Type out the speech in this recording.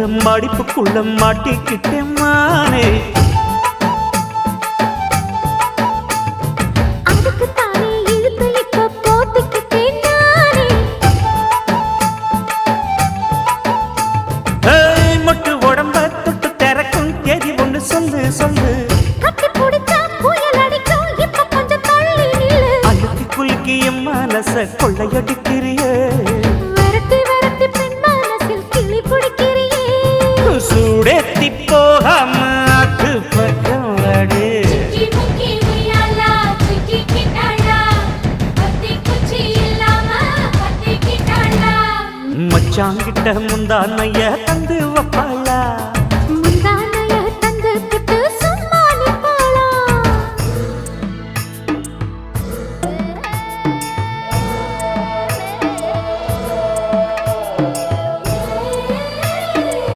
மடிப்புக்குள்ள மாட்டிக்கிட்டேன் மானே. மொட்டு உடம்ப தொட்டு திறக்கும் தேதி ஒண்ணு சொல்லு சொல்லு. அழுத்தி குலுக்கி என் மனச கொள்ளையடிக்கிறியே. சூடேத்தி போகாம அது பக்கம் வாடு. மச்சாங்கிட்ட முந்தானைய தந்து